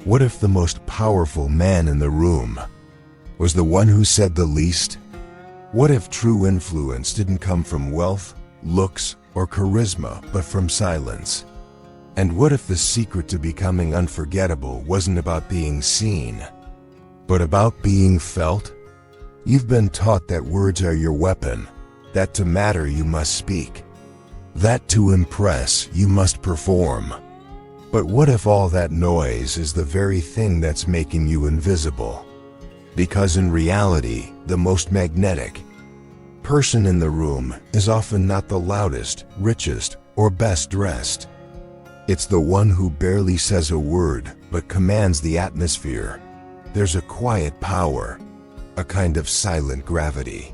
What if the most powerful man in the room was the one who said the least? What if true influence didn't come from wealth, looks, or charisma, but from silence? And what if the secret to becoming unforgettable wasn't about being seen, but about being felt? You've been taught that words are your weapon, that to matter you must speak, that to impress you must perform. But what if all that noise is the very thing that's making you invisible? Because in reality, the most magnetic person in the room is often not the loudest, richest, or best dressed. It's the one who barely says a word but commands the atmosphere. There's a quiet power, a kind of silent gravity,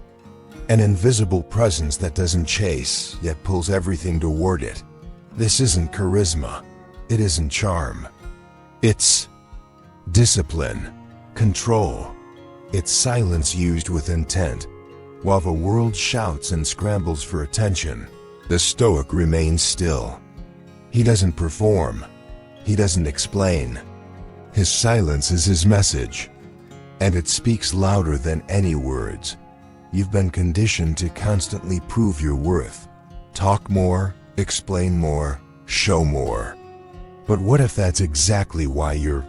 an invisible presence that doesn't chase yet pulls everything toward it. This isn't charisma. It isn't charm. It's discipline, control. It's silence used with intent. While the world shouts and scrambles for attention, the Stoic remains still. He doesn't perform. He doesn't explain. His silence is his message, and it speaks louder than any words. You've been conditioned to constantly prove your worth. Talk more, explain more, show more. But what if that's exactly why you're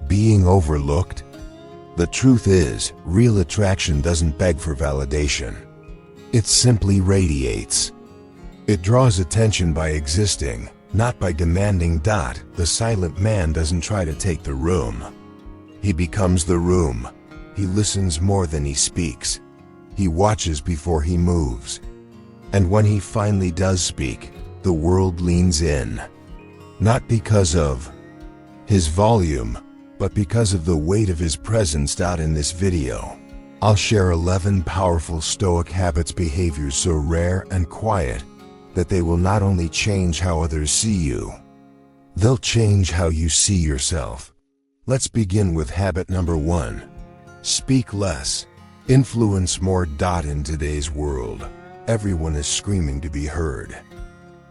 being overlooked? The truth is, real attraction doesn't beg for validation. It simply radiates. It draws attention by existing, not by demanding. The silent man doesn't try to take the room. He becomes the room. He listens more than he speaks. He watches before he moves. And when he finally does speak, the world leans in. Not because of his volume, but because of the weight of his presence. In this video, I'll share 11 powerful Stoic habits, behaviors so rare and quiet that they will not only change how others see you, they'll change how you see yourself. Let's begin with habit number 1. Speak less, influence more. In today's world, everyone is screaming to be heard.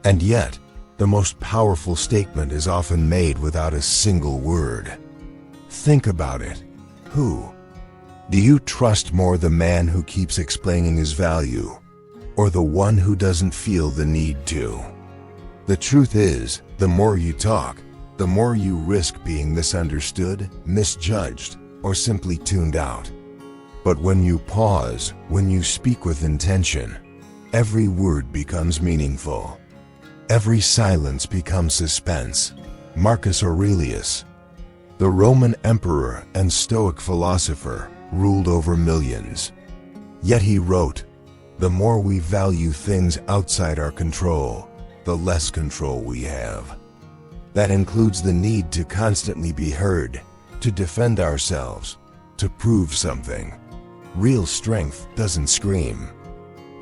And yet, the most powerful statement is often made without a single word. Think about it. Who do you trust more, the man who keeps explaining his value, or the one who doesn't feel the need to? The truth is, the more you talk, the more you risk being misunderstood, misjudged, or simply tuned out. But when you pause, when you speak with intention, every word becomes meaningful. Every silence becomes suspense. Marcus Aurelius, the Roman emperor and Stoic philosopher, ruled over millions. Yet he wrote, "The more we value things outside our control, the less control we have." That includes the need to constantly be heard, to defend ourselves, to prove something. Real strength doesn't scream.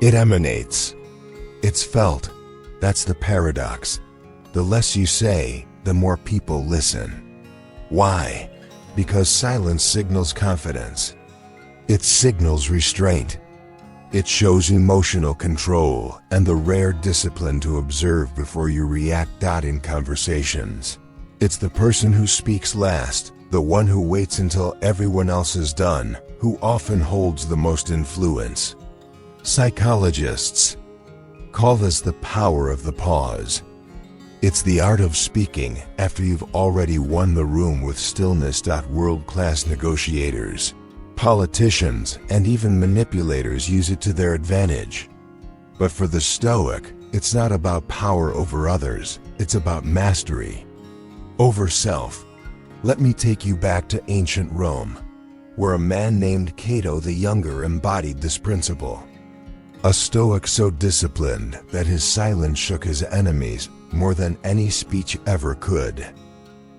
It emanates. It's felt. That's the paradox. The less you say, the more people listen. Why? Because silence signals confidence. It signals restraint. It shows emotional control and the rare discipline to observe before you react. In conversations, it's the person who speaks last, the one who waits until everyone else is done, who often holds the most influence. Psychologists call this the power of the pause. It's the art of speaking after you've already won the room with stillness. World-class negotiators, politicians, and even manipulators use it to their advantage. But for the Stoic, it's not about power over others, it's about mastery over self. Let me take you back to ancient Rome, where a man named Cato the Younger embodied this principle. A Stoic so disciplined that his silence shook his enemies more than any speech ever could.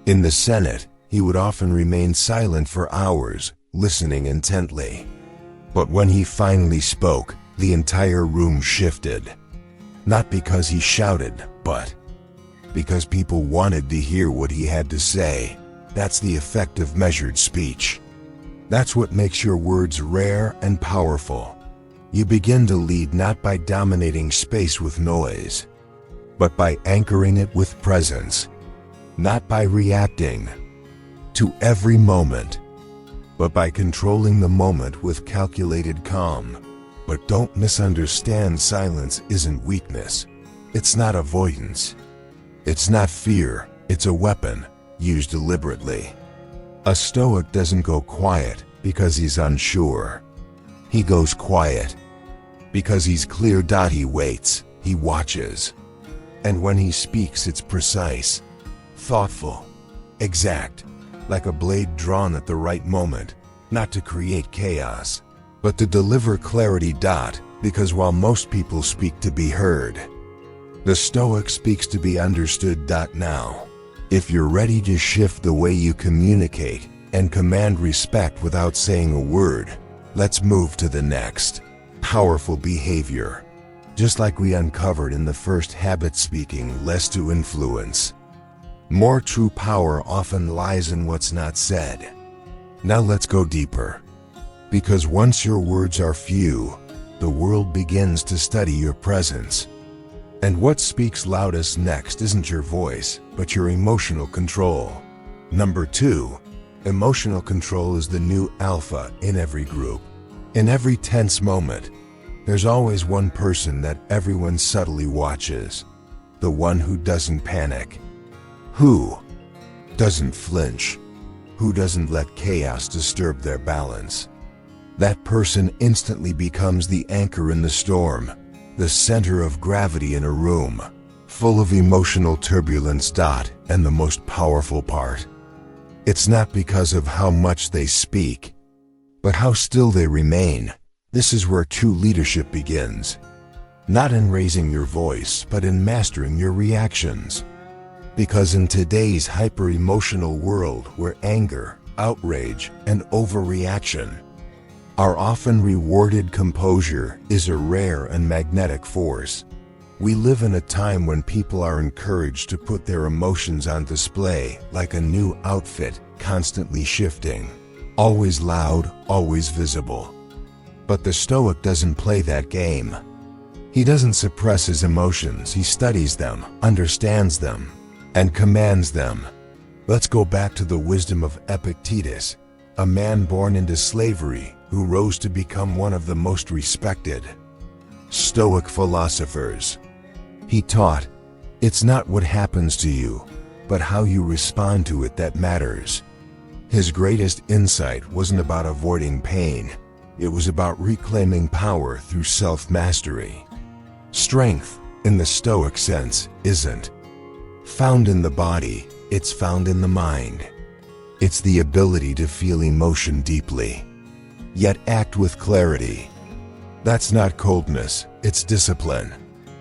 In the Senate, he would often remain silent for hours, listening intently. But when he finally spoke, the entire room shifted. Not because he shouted, but because people wanted to hear what he had to say. That's the effect of measured speech. That's what makes your words rare and powerful. You begin to lead not by dominating space with noise, but by anchoring it with presence. Not by reacting to every moment, but by controlling the moment with calculated calm. But don't misunderstand, silence isn't weakness. It's not avoidance. It's not fear. It's a weapon used deliberately. A Stoic doesn't go quiet because he's unsure. He goes quiet because he's clear. He waits, he watches. And when he speaks, it's precise, thoughtful, exact, like a blade drawn at the right moment, not to create chaos, but to deliver clarity. Because while most people speak to be heard, the Stoic speaks to be understood. Now, if you're ready to shift the way you communicate and command respect without saying a word, let's move to the next powerful behavior. Just like we uncovered in the first habit, speaking less to influence more. True power often lies in what's not said. Now let's go deeper. Because once your words are few, the world begins to study your presence. And what speaks loudest next isn't your voice, but your emotional control. Number 2, emotional control is the new alpha in every group. In every tense moment, there's always one person that everyone subtly watches. The one who doesn't panic, who doesn't flinch, who doesn't let chaos disturb their balance. That person instantly becomes the anchor in the storm, the center of gravity in a room full of emotional turbulence. And the most powerful part, it's not because of how much they speak, but how still they remain. This is where true leadership begins. Not in raising your voice, but in mastering your reactions. Because in today's hyper-emotional world where anger, outrage, and overreaction are often rewarded, composure is a rare and magnetic force. We live in a time when people are encouraged to put their emotions on display like a new outfit, constantly shifting, always loud, always visible. But the Stoic doesn't play that game. He doesn't suppress his emotions. He studies them, understands them, and commands them. Let's go back to the wisdom of Epictetus, a man born into slavery who rose to become one of the most respected Stoic philosophers. He taught, it's not what happens to you, but how you respond to it that matters. His greatest insight wasn't about avoiding pain. It was about reclaiming power through self-mastery. Strength, in the Stoic sense, isn't found in the body, it's found in the mind. It's the ability to feel emotion deeply, yet act with clarity. That's not coldness, it's discipline.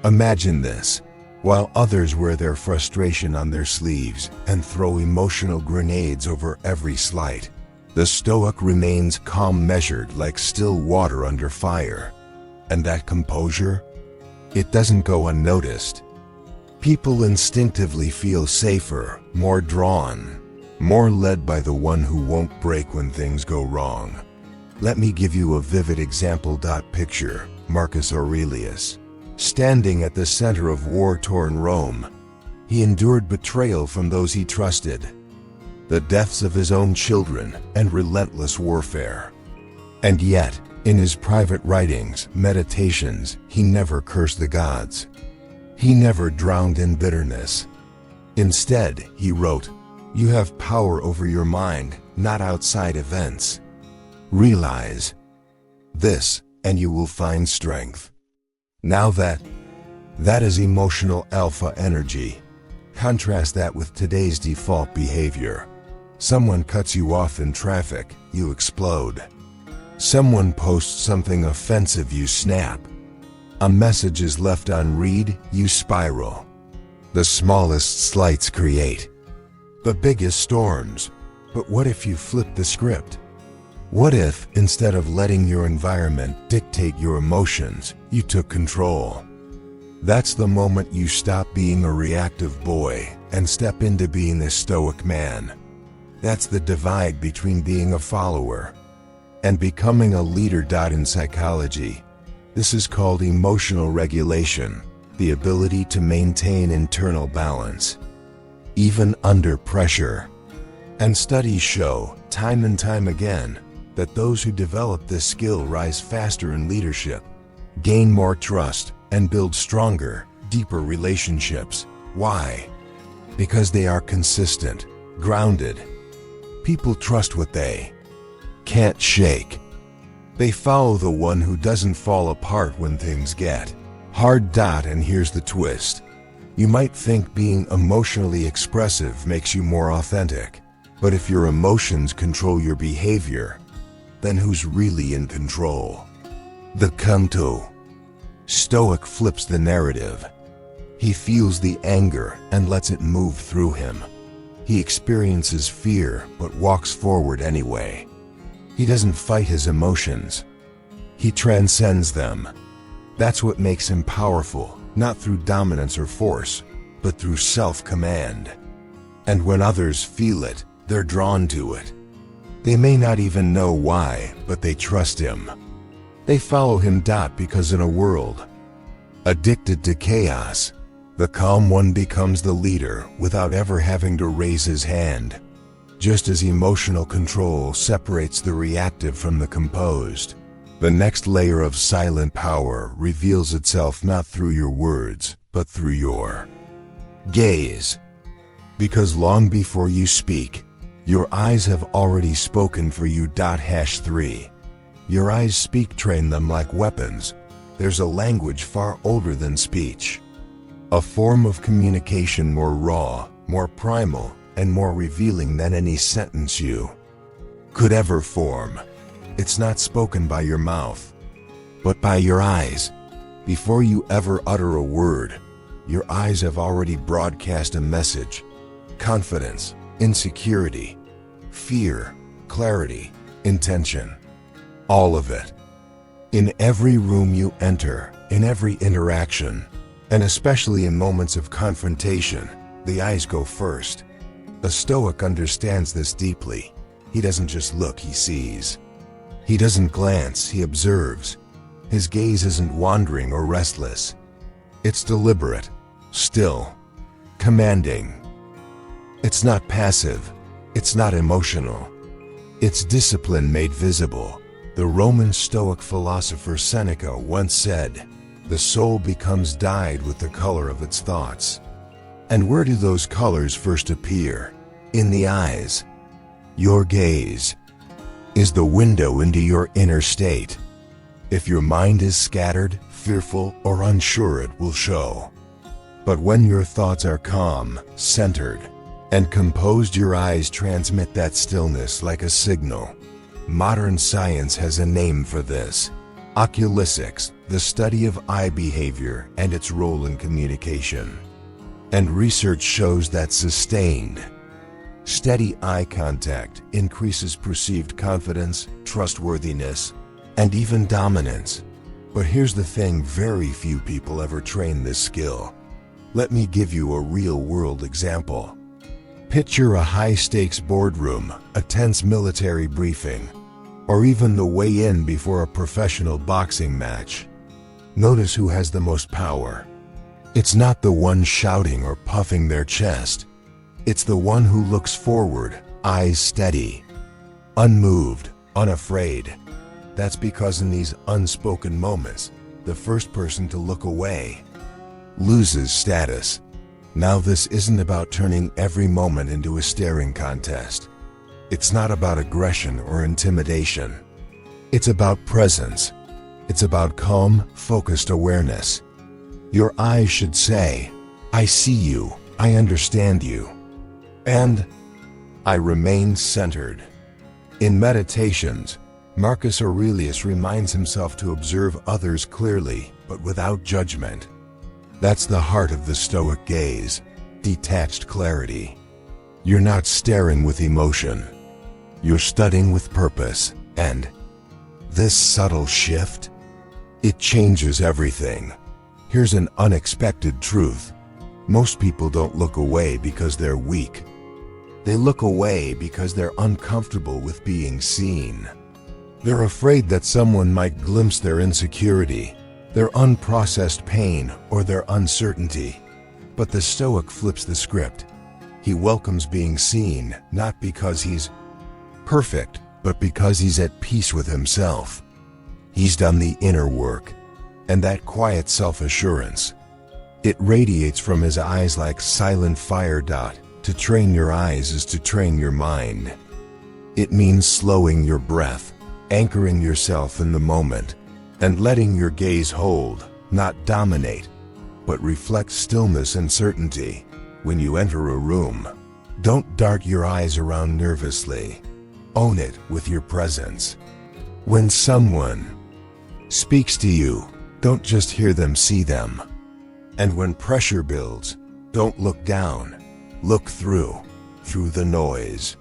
Imagine this. While others wear their frustration on their sleeves and throw emotional grenades over every slight, the Stoic remains calm, measured, like still water under fire. And that composure? It doesn't go unnoticed. People instinctively feel safer, more drawn, more led by the one who won't break when things go wrong. Let me give you a vivid example. Picture Marcus Aurelius, standing at the center of war-torn Rome. He endured betrayal from those he trusted, the deaths of his own children, and relentless warfare. And yet, in his private writings, meditations, he never cursed the gods. He never drowned in bitterness. Instead, he wrote, "You have power over your mind, not outside events. Realize this, and you will find strength." Now that is emotional alpha energy. Contrast that with today's default behavior. Someone cuts you off in traffic, you explode. Someone posts something offensive, you snap. A message is left unread, you spiral. The smallest slights create the biggest storms. But what if you flip the script? What if, instead of letting your environment dictate your emotions, you took control? That's the moment you stop being a reactive boy and step into being a Stoic man. That's the divide between being a follower and becoming a leader. In psychology, this is called emotional regulation, the ability to maintain internal balance, even under pressure. And studies show, time and time again, that those who develop this skill rise faster in leadership, gain more trust, and build stronger, deeper relationships. Why? Because they are consistent, grounded. People trust what they can't shake. They follow the one who doesn't fall apart when things get hard. And here's the twist. You might think being emotionally expressive makes you more authentic, but if your emotions control your behavior, then who's really in control? The Kanto. Stoic flips the narrative. He feels the anger and lets it move through him. He experiences fear but walks forward anyway. He doesn't fight his emotions. He transcends them. That's what makes him powerful, not through dominance or force, but through self-command. And when others feel it, they're drawn to it. They may not even know why, but they trust him. They follow him. Because in a world addicted to chaos, the calm one becomes the leader without ever having to raise his hand. Just as emotional control separates the reactive from the composed, the next layer of silent power reveals itself not through your words, but through your gaze. Because long before you speak, your eyes have already spoken for you. 3. Your eyes speak. Train them like weapons. There's a language far older than speech. A form of communication more raw, more primal, and more revealing than any sentence you could ever form. It's not spoken by your mouth, but by your eyes. Before you ever utter a word, your eyes have already broadcast a message. Confidence, insecurity, fear, clarity, intention. All of it. In every room you enter, in every interaction, and especially in moments of confrontation, the eyes go first. A Stoic understands this deeply. He doesn't just look, he sees. He doesn't glance, he observes. His gaze isn't wandering or restless. It's deliberate, still, commanding. It's not passive. It's not emotional. It's discipline made visible. The Roman Stoic philosopher Seneca once said, "The soul becomes dyed with the color of its thoughts." And where do those colors first appear? In the eyes. Your gaze is the window into your inner state. If your mind is scattered, fearful, or unsure, it will show. But when your thoughts are calm, centered, and composed, your eyes transmit that stillness like a signal. Modern science has a name for this: oculesics, the study of eye behavior and its role in communication. And research shows that sustained, steady eye contact increases perceived confidence, trustworthiness, and even dominance. But here's the thing: very few people ever train this skill. Let me give you a real-world example. Picture a high-stakes boardroom, a tense military briefing, or even the weigh-in before a professional boxing match. Notice who has the most power. It's not the one shouting or puffing their chest. It's the one who looks forward, eyes steady, unmoved, unafraid. That's because in these unspoken moments, the first person to look away loses status. Now, this isn't about turning every moment into a staring contest. It's not about aggression or intimidation. It's about presence. It's about calm, focused awareness. Your eyes should say, "I see you, I understand you, and I remain centered." In Meditations, Marcus Aurelius reminds himself to observe others clearly, but without judgment. That's the heart of the Stoic gaze: detached clarity. You're not staring with emotion. You're studying with purpose. And this subtle shift, it changes everything. Here's an unexpected truth. Most people don't look away because they're weak. They look away because they're uncomfortable with being seen. They're afraid that someone might glimpse their insecurity, their unprocessed pain, or their uncertainty. But the Stoic flips the script. He welcomes being seen, not because he's perfect, but because he's at peace with himself. He's done the inner work, and that quiet self-assurance, it radiates from his eyes like silent fire. To train your eyes is to train your mind. It means slowing your breath, anchoring yourself in the moment, and letting your gaze hold, not dominate, but reflect stillness and certainty. When you enter a room, don't dart your eyes around nervously. Own it with your presence. When someone speaks to you, don't just hear them, see them. And when pressure builds, don't look down. Look through the noise,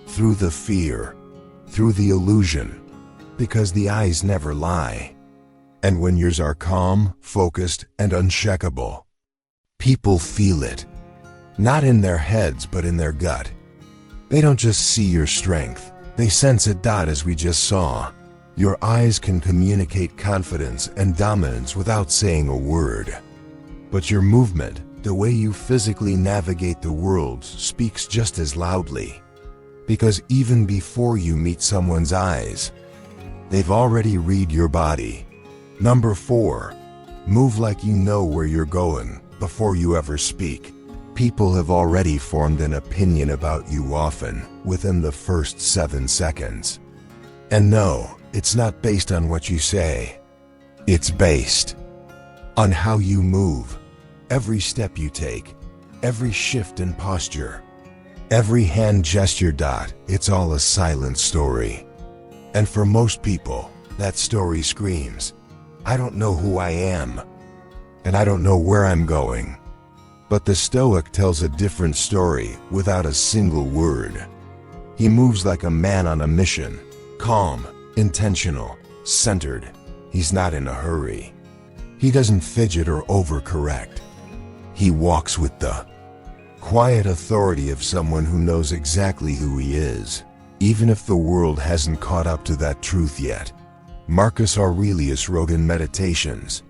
through the fear, through the illusion, because the eyes never lie. And when yours are calm, focused, and unshakable, people feel it. Not in their heads, but in their gut. They don't just see your strength, they sense it. As we just saw, your eyes can communicate confidence and dominance without saying a word. But your movement, the way you physically navigate the world, speaks just as loudly. Because even before you meet someone's eyes, they've already read your body. Number 4, move like you know where you're going before you ever speak. People have already formed an opinion about you, often within the first 7 seconds. And no, it's not based on what you say. It's based on how you move. Every step you take, every shift in posture, every hand gesture. It's all a silent story. And for most people, that story screams, I don't know who I am, and I don't know where I'm going. But the Stoic tells a different story without a single word. He moves like a man on a mission, calm, intentional, centered. He's not in a hurry. He doesn't fidget or overcorrect. He walks with the quiet authority of someone who knows exactly who he is, even if the world hasn't caught up to that truth yet. Marcus Aurelius wrote in Meditations,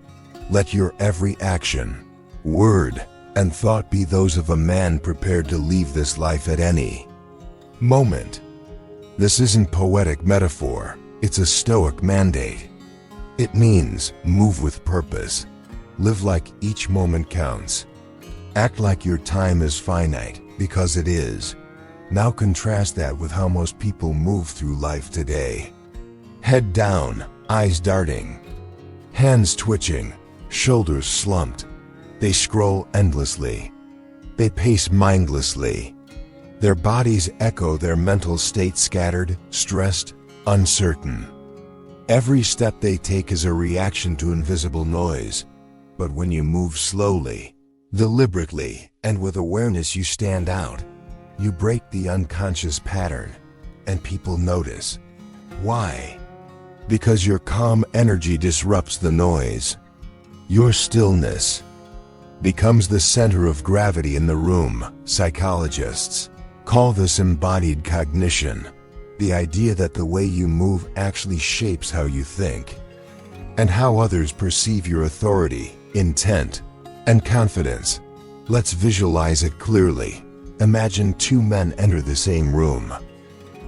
"Let your every action, word, and thought be those of a man prepared to leave this life at any moment." This isn't poetic metaphor, it's a Stoic mandate. It means move with purpose, live like each moment counts, act like your time is finite, because it is. Now contrast that with how most people move through life today. Head down, eyes darting, hands twitching, shoulders slumped. They scroll endlessly. They pace mindlessly. Their bodies echo their mental state, scattered, stressed, uncertain. Every step they take is a reaction to invisible noise. But when you move slowly, deliberately, and with awareness, you stand out. You break the unconscious pattern, and people notice. Why? Because your calm energy disrupts the noise. Your stillness becomes the center of gravity in the room. Psychologists call this embodied cognition, the idea that the way you move actually shapes how you think and how others perceive your authority, intent, and confidence. Let's visualize it clearly. Imagine 2 men enter the same room.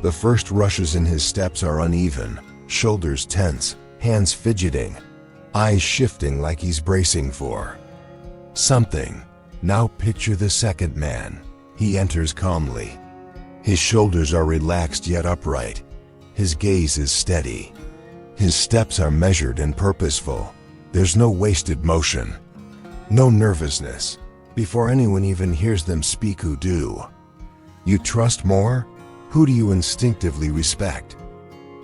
The first rushes in, his steps are uneven, shoulders tense, hands fidgeting, eyes shifting like he's bracing for something. Now picture the second man. He enters calmly. His shoulders are relaxed yet upright. His gaze is steady. His steps are measured and purposeful. There's no wasted motion, no nervousness. Before anyone even hears them speak, who do you trust more? Who do you instinctively respect?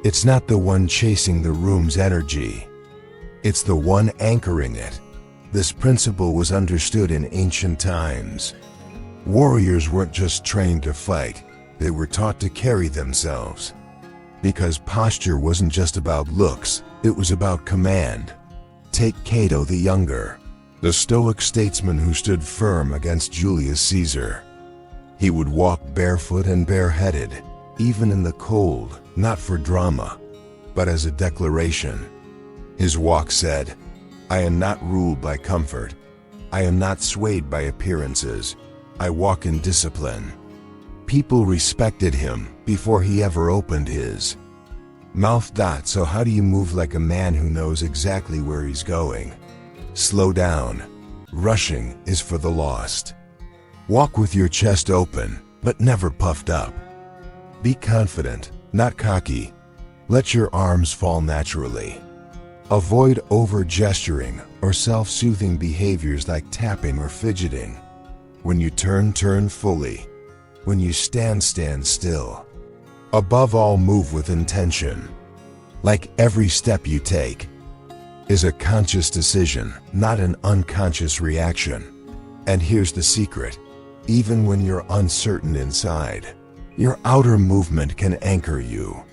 It's not the one chasing the room's energy. It's the one anchoring it. This principle was understood in ancient times. Warriors weren't just trained to fight, they were taught to carry themselves. Because posture wasn't just about looks, it was about command. Take Cato the Younger, the Stoic statesman who stood firm against Julius Caesar. He would walk barefoot and bareheaded, even in the cold, not for drama, but as a declaration. His walk said, "I am not ruled by comfort. I am not swayed by appearances. I walk in discipline. People respected him before he ever opened his mouth. So how do you move like a man who knows exactly where he's going? Slow down. Rushing is for the lost. Walk with your chest open, but never puffed up. Be confident, not cocky. Let your arms fall naturally. Avoid over-gesturing or self-soothing behaviors like tapping or fidgeting. When you turn, turn fully. When you stand, stand still. Above all, move with intention. Like every step you take is a conscious decision, not an unconscious reaction. And here's the secret. Even when you're uncertain inside, your outer movement can anchor you.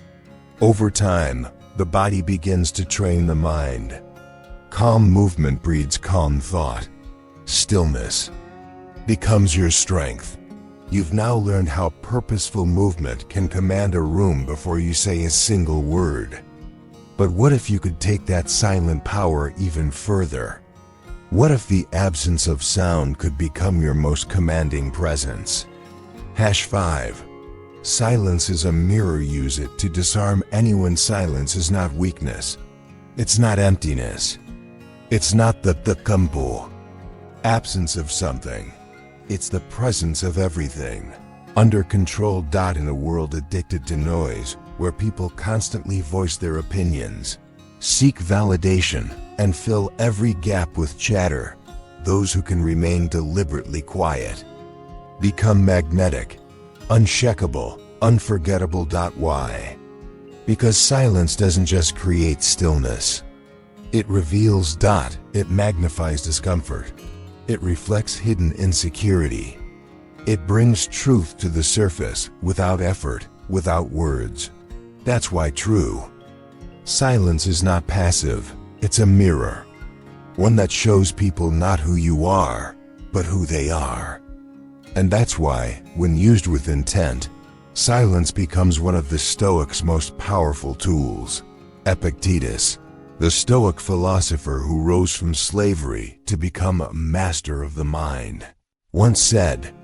Over time, the body begins to train the mind. Calm movement breeds calm thought. Stillness becomes your strength. You've now learned how purposeful movement can command a room before you say a single word. But what if you could take that silent power even further? What if the absence of sound could become your most commanding presence? #5. Silence is a mirror. Use it to disarm anyone. Silence is not weakness. It's not emptiness. It's not the absence of something. It's the presence of everything. Under control. In a world addicted to noise, where people constantly voice their opinions, seek validation, and fill every gap with chatter, those who can remain deliberately quiet become magnetic, unshakable, unforgettable. Why? Because silence doesn't just create stillness. It reveals. It magnifies discomfort. It reflects hidden insecurity. It brings truth to the surface without effort, without words. That's why true silence is not passive. It's a mirror. One that shows people not who you are, but who they are. And that's why, when used with intent, silence becomes one of the Stoics' most powerful tools. Epictetus, the Stoic philosopher who rose from slavery to become a master of the mind, once said,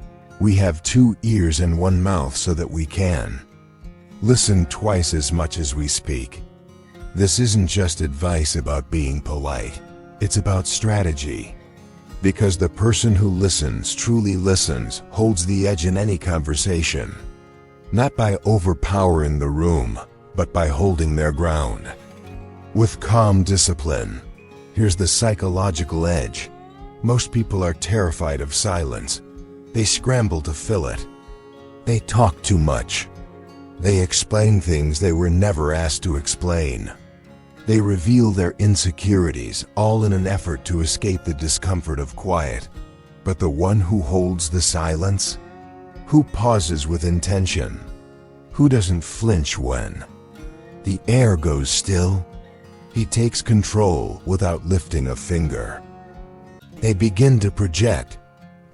"We have 2 ears and 1 mouth so that we can listen twice as much as we speak." This isn't just advice about being polite. It's about strategy. Because the person who listens, truly listens, holds the edge in any conversation. Not by overpowering the room, but by holding their ground. With calm discipline. Here's the psychological edge. Most people are terrified of silence. They scramble to fill it. They talk too much. They explain things they were never asked to explain. They reveal their insecurities, all in an effort to escape the discomfort of quiet. But the one who holds the silence, who pauses with intention, who doesn't flinch when the air goes still, he takes control without lifting a finger. They begin to project.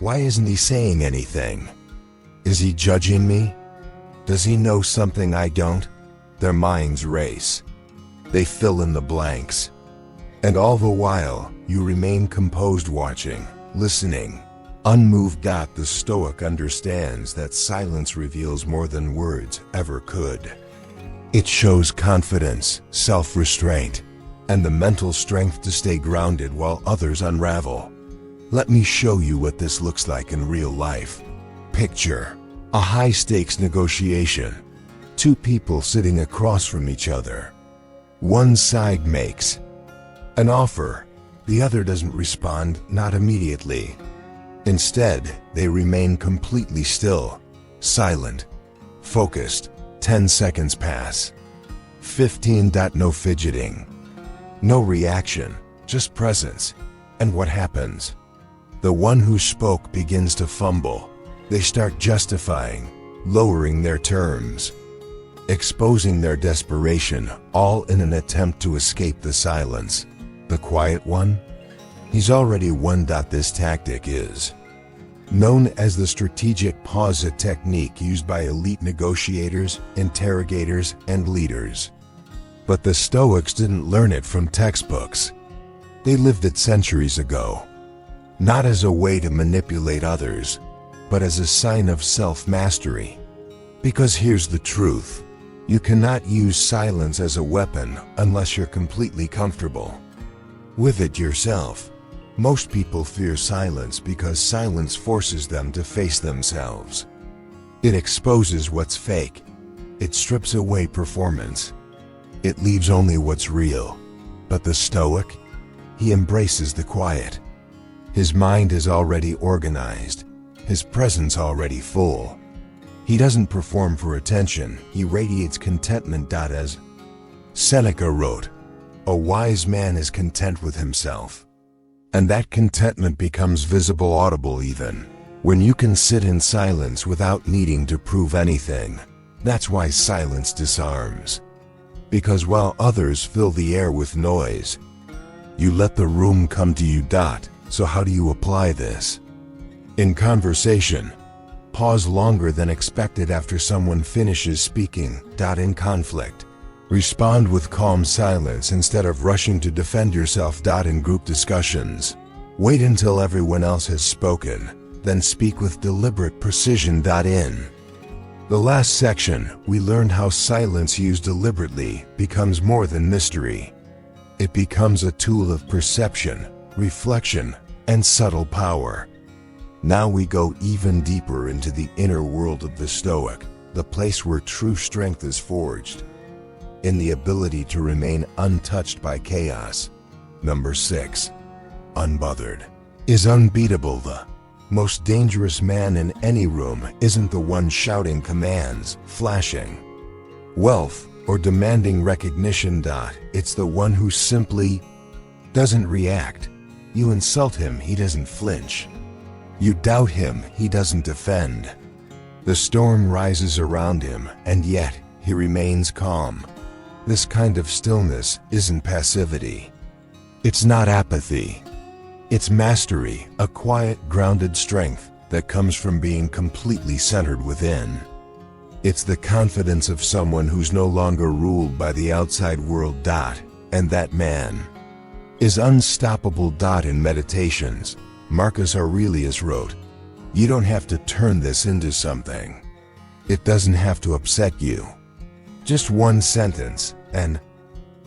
Why isn't he saying anything? Is he judging me? Does he know something I don't? Their minds race. They fill in the blanks. And all the while, you remain composed, watching, listening, unmoved. The Stoic understands that silence reveals more than words ever could. It shows confidence, self-restraint, and the mental strength to stay grounded while others unravel. Let me show you what this looks like in real life. Picture a high-stakes negotiation. 2 people sitting across from each other. One side makes an offer. The other doesn't respond, not immediately. Instead, they remain completely still, silent, focused. 10 seconds pass. 15. No fidgeting. No reaction, just presence. And what happens? The one who spoke begins to fumble. They start justifying, lowering their terms, exposing their desperation, all in an attempt to escape the silence. The quiet one? He's already won. This tactic is known as the strategic pause, a technique used by elite negotiators, interrogators, and leaders. But the Stoics didn't learn it from textbooks. They lived it centuries ago. Not as a way to manipulate others, but as a sign of self-mastery. Because here's the truth. You cannot use silence as a weapon unless you're completely comfortable with it yourself. Most people fear silence because silence forces them to face themselves. It exposes what's fake. It strips away performance. It leaves only what's real. But the Stoic, he embraces the quiet. His mind is already organized, his presence already full. He doesn't perform for attention, he radiates contentment. As Seneca wrote, a wise man is content with himself. And that contentment becomes visible, audible even, when you can sit in silence without needing to prove anything. That's why silence disarms. Because while others fill the air with noise, you let the room come to you. So how do you apply this? In conversation, pause longer than expected after someone finishes speaking. In conflict, respond with calm silence instead of rushing to defend yourself. In group discussions, wait until everyone else has spoken, then speak with deliberate precision. In the last section, we learned how silence used deliberately becomes more than mystery. It becomes a tool of perception, reflection, and subtle power. Now we go even deeper into the inner world of the Stoic, the place where true strength is forged in the ability to remain untouched by chaos. Number 6. Unbothered is unbeatable. The most dangerous man in any room isn't the one shouting commands, flashing wealth, or demanding recognition. It's the one who simply doesn't react. You insult him, he doesn't flinch. You doubt him, he doesn't defend. The storm rises around him, and yet he remains calm. This kind of stillness isn't passivity. It's not apathy. It's mastery, a quiet, grounded strength that comes from being completely centered within. It's the confidence of someone who's no longer ruled by the outside world. And that man is unstoppable. In Meditations, Marcus Aurelius wrote, "You don't have to turn this into something. It doesn't have to upset you." Just one sentence, and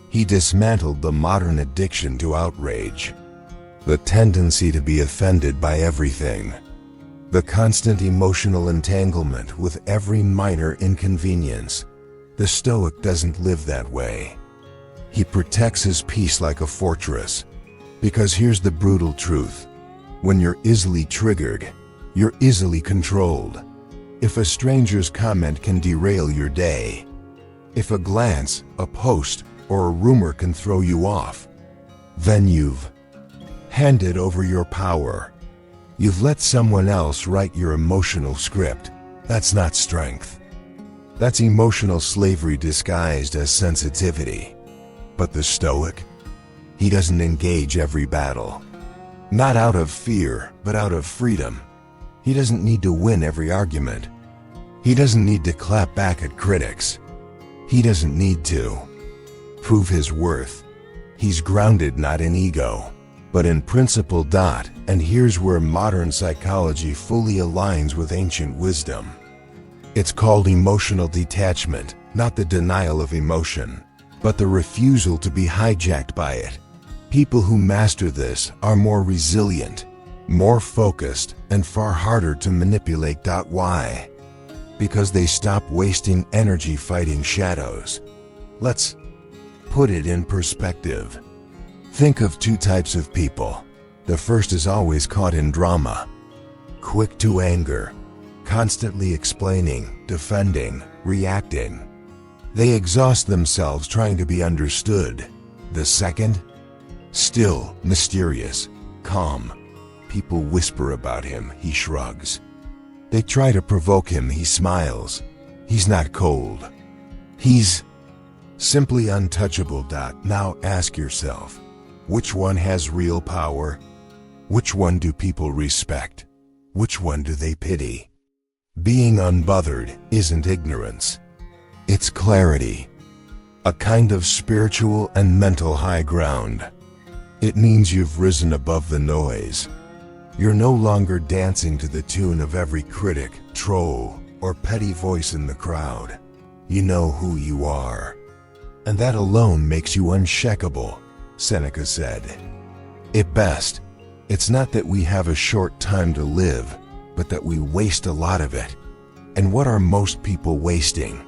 he dismantled the modern addiction to outrage. The tendency to be offended by everything. The constant emotional entanglement with every minor inconvenience. The Stoic doesn't live that way. He protects his peace like a fortress. Because here's the brutal truth. When you're easily triggered, you're easily controlled. If a stranger's comment can derail your day, if a glance, a post, or a rumor can throw you off, then you've handed over your power. You've let someone else write your emotional script. That's not strength. That's emotional slavery disguised as sensitivity. But the Stoic, he doesn't engage every battle. Not out of fear, but out of freedom. He doesn't need to win every argument. He doesn't need to clap back at critics. He doesn't need to prove his worth. He's grounded not in ego, but in principle. And here's where modern psychology fully aligns with ancient wisdom. It's called emotional detachment, not the denial of emotion, but the refusal to be hijacked by it. People who master this are more resilient, more focused, and far harder to manipulate. Why? Because they stop wasting energy fighting shadows. Let's put it in perspective. Think of two types of people. The first is always caught in drama, quick to anger, constantly explaining, defending, reacting. They exhaust themselves trying to be understood. The second? Still, mysterious, calm. People whisper about him, he shrugs. They try to provoke him, he smiles. He's not cold. He's simply untouchable. Now ask yourself, which one has real power? Which one do people respect? Which one do they pity? Being unbothered isn't ignorance. It's clarity. A kind of spiritual and mental high ground. It means you've risen above the noise. You're no longer dancing to the tune of every critic, troll, or petty voice in the crowd. You know who you are. And that alone makes you unshakable, Seneca said. At best, it's not that we have a short time to live, but that we waste a lot of it. And what are most people wasting?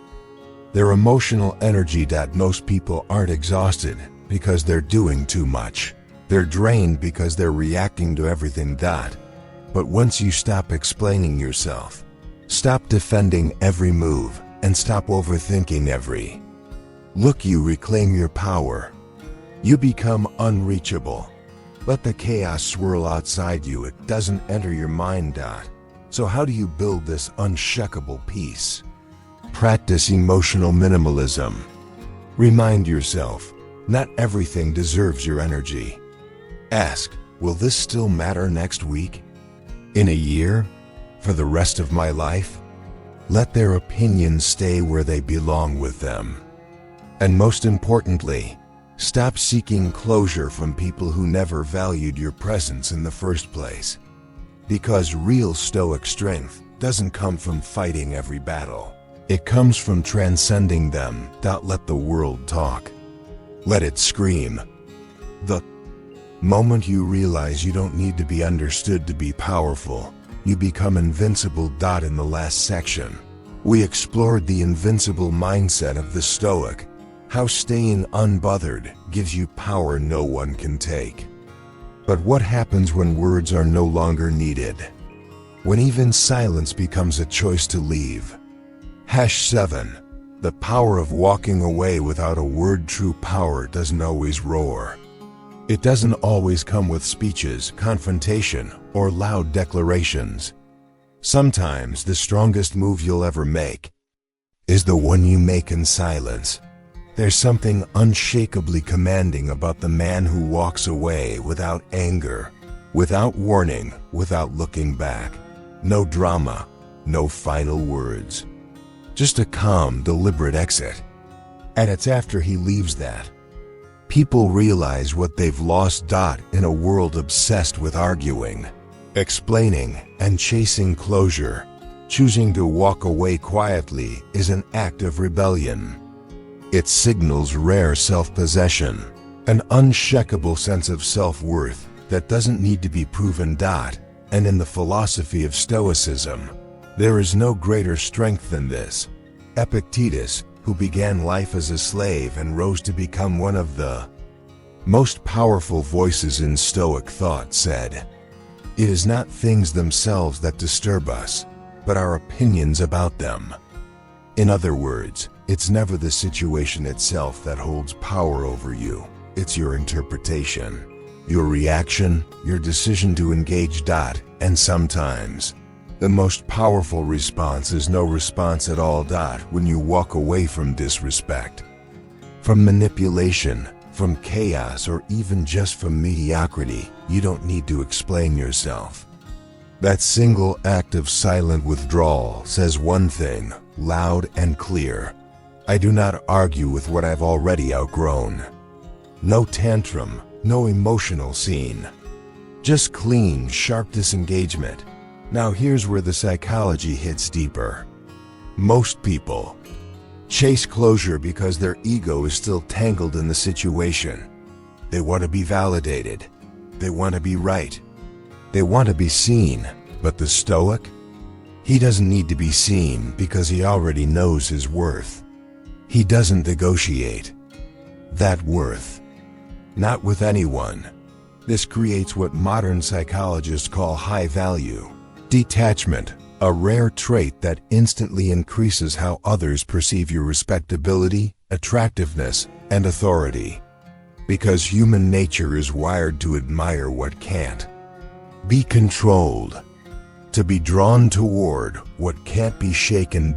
Their emotional energy. Most people aren't exhausted because they're doing too much. They're drained because they're reacting to everything. But once you stop explaining yourself, stop defending every move, and stop overthinking every look, you reclaim your power. You become unreachable. Let the chaos swirl outside you. It doesn't enter your mind. So how do you build this unshakable peace? Practice emotional minimalism. Remind yourself, not everything deserves your energy. Ask, will this still matter next week? In a year? For the rest of my life? Let their opinions stay where they belong with them. And most importantly, stop seeking closure from people who never valued your presence in the first place. Because real Stoic strength doesn't come from fighting every battle. It comes from transcending them. Let the world talk. Let it scream. The moment you realize you don't need to be understood to be powerful, you become invincible. In the last section, we explored the invincible mindset of the Stoic, how staying unbothered gives you power no one can take. But what happens when words are no longer needed? When even silence becomes a choice to leave? #7. The power of walking away without a word. True power doesn't always roar. It doesn't always come with speeches, confrontation, or loud declarations. Sometimes the strongest move you'll ever make is the one you make in silence. There's something unshakably commanding about the man who walks away without anger, without warning, without looking back. No drama, no final words. Just a calm, deliberate exit. And it's after he leaves that people realize what they've lost. In a world obsessed with arguing, explaining, and chasing closure, choosing to walk away quietly is an act of rebellion. It signals rare self-possession, an unshakable sense of self-worth that doesn't need to be proven. And in the philosophy of Stoicism, there is no greater strength than this. Epictetus, who began life as a slave and rose to become one of the most powerful voices in Stoic thought, said, "It is not things themselves that disturb us, but our opinions about them." In other words, it's never the situation itself that holds power over you. It's your interpretation, your reaction, your decision to engage. And sometimes, the most powerful response is no response at all. When you walk away from disrespect, from manipulation, from chaos, or even just from mediocrity, you don't need to explain yourself. That single act of silent withdrawal says one thing, loud and clear: I do not argue with what I've already outgrown. No tantrum, no emotional scene. Just clean, sharp disengagement. Now here's where the psychology hits deeper. Most people chase closure because their ego is still tangled in the situation. They want to be validated. They want to be right. They want to be seen. But the Stoic? He doesn't need to be seen because he already knows his worth. He doesn't negotiate that worth. Not with anyone. This creates what modern psychologists call high value detachment, a rare trait that instantly increases how others perceive your respectability, attractiveness, and authority. Because human nature is wired to admire what can't be controlled, to be drawn toward what can't be shaken.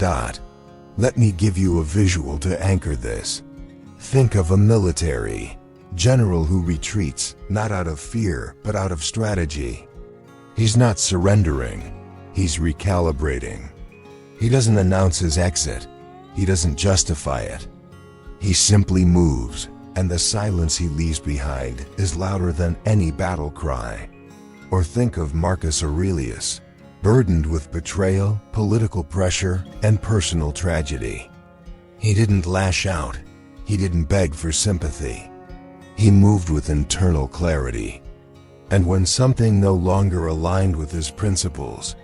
Let me give you a visual to anchor this. Think of a military general who retreats, not out of fear, but out of strategy. He's not surrendering, he's recalibrating. He doesn't announce his exit, he doesn't justify it. He simply moves, and the silence he leaves behind is louder than any battle cry. Or think of Marcus Aurelius, burdened with betrayal, political pressure, and personal tragedy. He didn't lash out. He didn't beg for sympathy. He moved with internal clarity. And when something no longer aligned with his principles,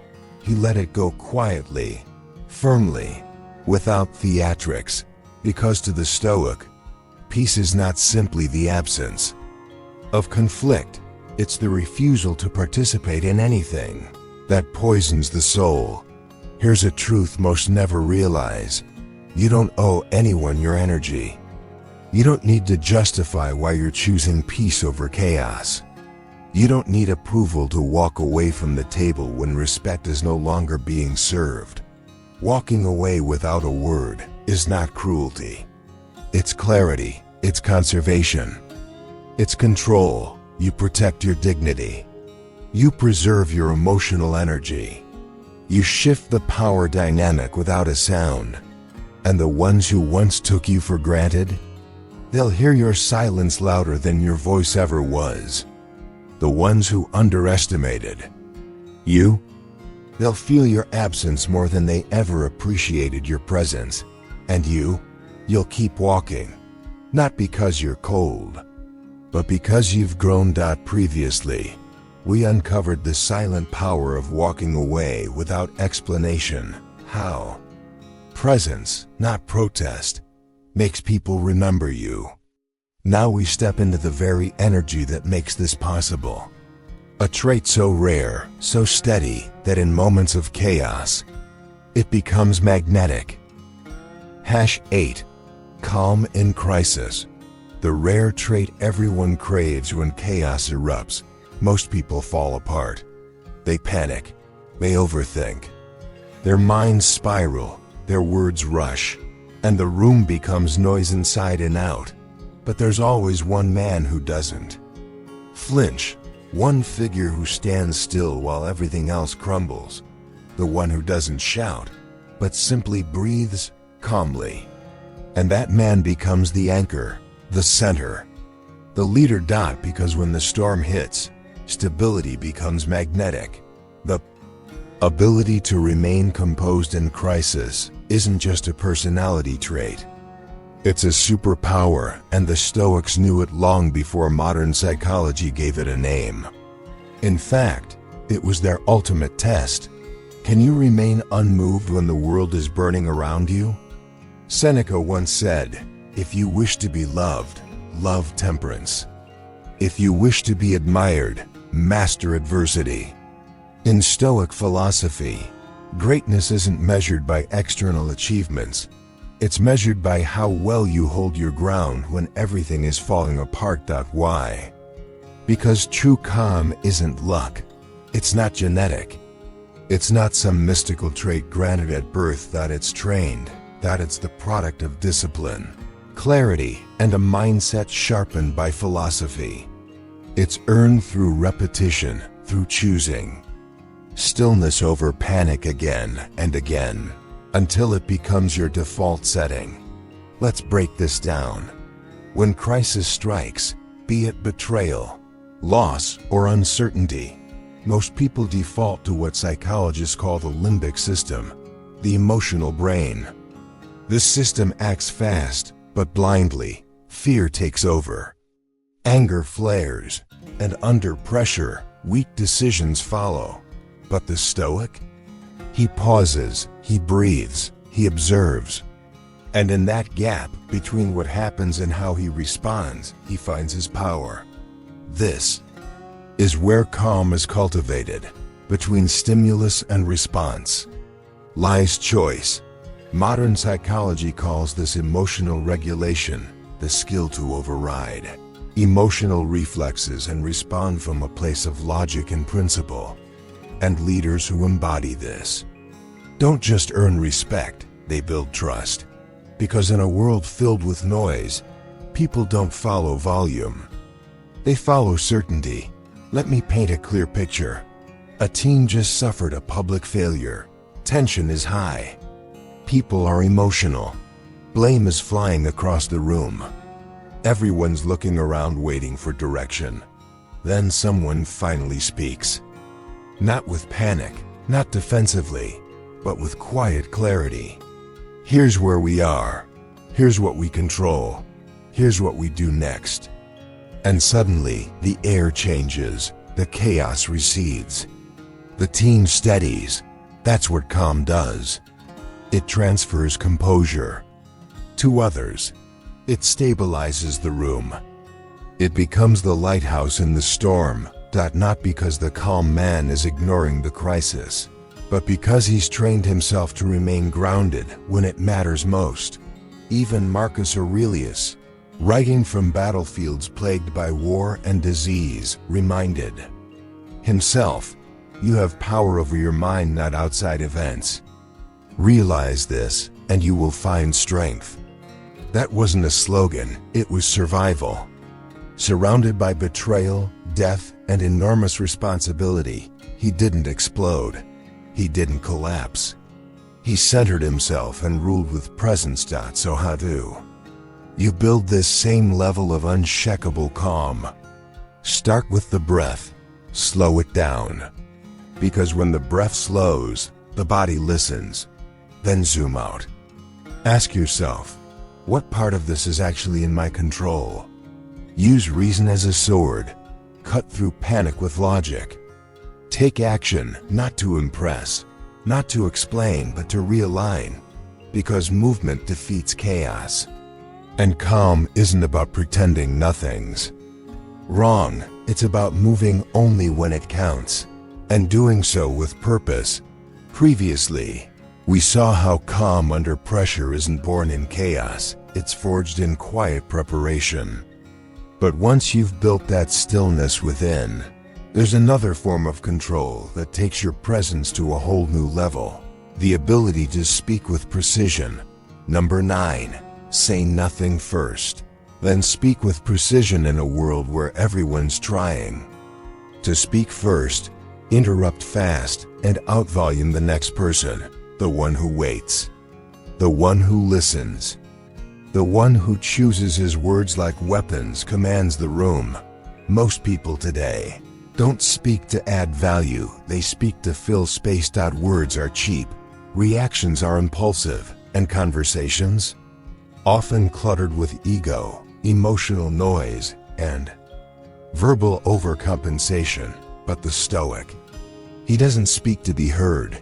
he let it go quietly, firmly, without theatrics, because to the Stoic, peace is not simply the absence of conflict, it's the refusal to participate in anything that poisons the soul. Here's a truth most never realize. You don't owe anyone your energy. You don't need to justify why you're choosing peace over chaos. You don't need approval to walk away from the table when respect is no longer being served. Walking away without a word is not cruelty. It's clarity, it's conservation, it's control. You protect your dignity. You preserve your emotional energy. You shift the power dynamic without a sound. And the ones who once took you for granted, they'll hear your silence louder than your voice ever was. The ones who underestimated you, they'll feel your absence more than they ever appreciated your presence. And you'll keep walking, not because you're cold, but because you've grown. Previously, we uncovered the silent power of walking away without explanation. How presence, not protest, makes people remember you. Now we step into the very energy that makes this possible. A trait so rare, so steady, that in moments of chaos, it becomes magnetic. #8. Calm in crisis. The rare trait everyone craves when chaos erupts. Most people fall apart. They panic. They overthink. Their minds spiral. Their words rush. And the room becomes noise inside and out. But there's always one man who doesn't flinch. One figure who stands still while everything else crumbles. The one who doesn't shout, but simply breathes calmly. And that man becomes the anchor, the center, the leader. Because when the storm hits, stability becomes magnetic. The ability to remain composed in crisis isn't just a personality trait. It's a superpower, and the Stoics knew it long before modern psychology gave it a name. In fact, it was their ultimate test. Can you remain unmoved when the world is burning around you? Seneca once said, "If you wish to be loved, love temperance. If you wish to be admired, master adversity." In Stoic philosophy, greatness isn't measured by external achievements. It's measured by how well you hold your ground when everything is falling apart. Why? Because true calm isn't luck. It's not genetic. It's not some mystical trait granted at birth. It's trained. It's the product of discipline, clarity, and a mindset sharpened by philosophy. It's earned through repetition, through choosing stillness over panic again and again, until it becomes your default setting. Let's break this down. When crisis strikes, be it betrayal, loss, or uncertainty, most people default to what psychologists call the limbic system, the emotional brain. This system acts fast, but blindly. Fear takes over. Anger flares, and under pressure, weak decisions follow. But the Stoic? He pauses, he breathes, he observes. And in that gap between what happens and how he responds, he finds his power. This is where calm is cultivated. Between stimulus and response lies choice. Modern psychology calls this emotional regulation, the skill to override emotional reflexes and respond from a place of logic and principle. And leaders who embody this don't just earn respect, they build trust. Because in a world filled with noise, people don't follow volume. They follow certainty. Let me paint a clear picture. A team just suffered a public failure. Tension is high. People are emotional. Blame is flying across the room. Everyone's looking around waiting for direction. Then someone finally speaks. Not with panic, not defensively, but with quiet clarity. Here's where we are. Here's what we control. Here's what we do next. And suddenly, the air changes. The chaos recedes. The team steadies. That's what calm does. It transfers composure to others. It stabilizes the room. It becomes the lighthouse in the storm, not because the calm man is ignoring the crisis, but because he's trained himself to remain grounded when it matters most. Even Marcus Aurelius, writing from battlefields plagued by war and disease, reminded himself, "You have power over your mind, not outside events. Realize this, and you will find strength." That wasn't a slogan, it was survival. Surrounded by betrayal, death, and enormous responsibility, he didn't explode. He didn't collapse. He centered himself and ruled with presence. So how do you build this same level of unshakable calm? Start with the breath. Slow it down. Because when the breath slows, the body listens. Then zoom out. Ask yourself, what part of this is actually in my control? Use reason as a sword. Cut through panic with logic. Take action, not to impress, not to explain, but to realign. Because movement defeats chaos. And calm isn't about pretending nothing's wrong. It's about moving only when it counts, and doing so with purpose. Previously, we saw how calm under pressure isn't born in chaos, it's forged in quiet preparation. But once you've built that stillness within, there's another form of control that takes your presence to a whole new level. The ability to speak with precision. Number 9. Say nothing first. Then speak with precision in a world where everyone's trying to speak first, interrupt fast, and outvolume the next person. The one who waits. The one who listens. The one who chooses his words like weapons commands the room. Most people today don't speak to add value, they speak to fill space. Words are cheap, reactions are impulsive, and conversations? Often cluttered with ego, emotional noise, and verbal overcompensation. But the Stoic, he doesn't speak to be heard,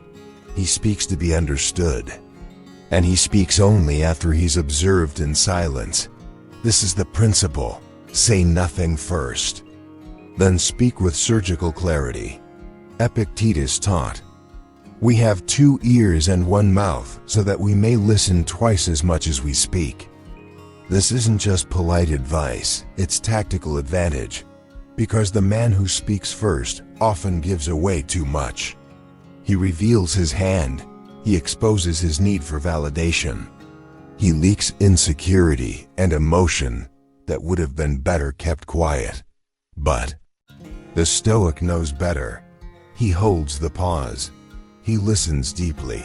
he speaks to be understood. And he speaks only after he's observed in silence. This is the principle. Say nothing first. Then speak with surgical clarity. Epictetus taught, "We have 2 ears and 1 mouth so that we may listen twice as much as we speak." This isn't just polite advice, it's tactical advantage. Because the man who speaks first often gives away too much. He reveals his hand. He exposes his need for validation. He leaks insecurity and emotion that would have been better kept quiet. But the Stoic knows better. He holds the pause. He listens deeply.